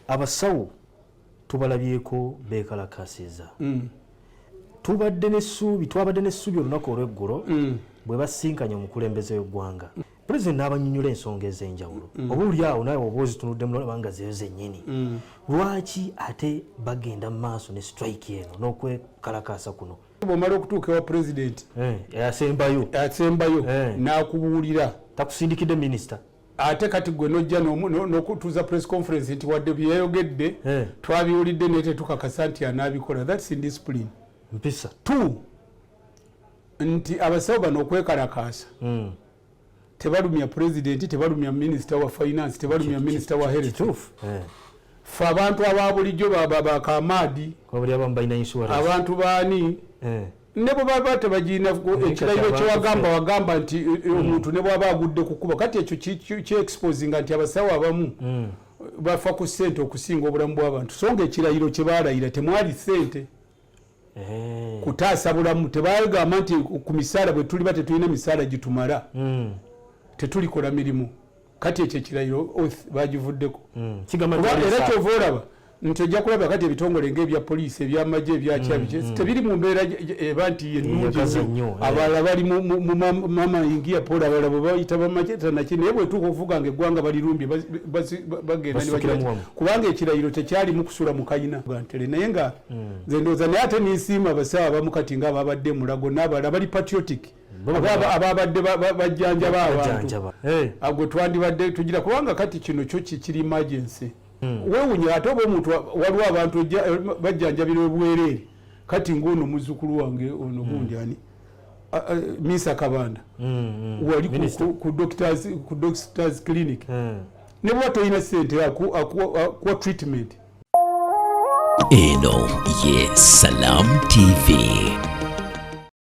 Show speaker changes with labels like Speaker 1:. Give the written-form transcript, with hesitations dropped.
Speaker 1: abasawo tubalabyeko beekalakaasiza twabadde n'essuubi olunaku olw'eggulo bwe basinkanye omukulembeze w'eggwanga pulezidenti n'abannyonnyola ensonga ez'enjawulo oba oli awo nawe oba ozitunuddemu nolaba zeyo zennyini lwaki ate bagenda mu maaso ne strike eno n'okwekalakaasa kuno
Speaker 2: bw'omala okutuuka ewa pulezidenti
Speaker 1: asembayo
Speaker 2: n'akubuulira
Speaker 1: takusindikidde minisita
Speaker 2: ate kati gwe nojja n'okutuuza press conference nti wadde bye yayogedde twabiwulidde naye tetukakasa nti anaabikola. That's indiscipline.
Speaker 1: mpisa
Speaker 2: nti abasawo bano okwekalakaasa tebalumya pulezidenti, tebalumya minisita wa finance, tebalumya minisita wa health. Fe abantu ababulijjo bakamaadi abantu baani ne bwe baba tebagirina ekirayiro kyewagamba nti omuntu ne bwaba agudde ku kkuba kati ekyo kyexposinga nti abasawo abamu bafa ku ssente okusinga obulamu bw'abantu so nga ekirayiro kye baalayira temwali ssente kutaasa bulamu tebagamba nti ku misaala bwe tuli tetulina misaala gitumala tetulikola mirimu kati ekyo ekirayiro bagivuddeko era kyova olaba nti ojja kulaba kati ebitongole ng'ebya poliisi ebyamagye ebyakyabi tebiri mu mbeera eba nti yennungi abalala bali mu mama ingia pola abalala bwe bayita bamagye naye bwe tuuka okuvuga nga eggwanga balirumbye bagenda kubanga ekirayiro tekyalimu kusula mu kayina ntere naye nga nze ndowooza naye ate ninsiima abasawo abamu kati nga ababadde mulago n'abalala bali patriotic ababadde bajjanjaba abantu gwe twandibadde tugira kubanga kati kino kyo kiri emergency weewunya ate oba omuntu waliwo abantu bajjanjabira obwereere kati ng'ono muzzukulu wange ono gundi ani Misa Kabanda wali ku doctors clinic ne bw'oba tolina ssente akuwa treatment.
Speaker 3: Eno ye Salam TV.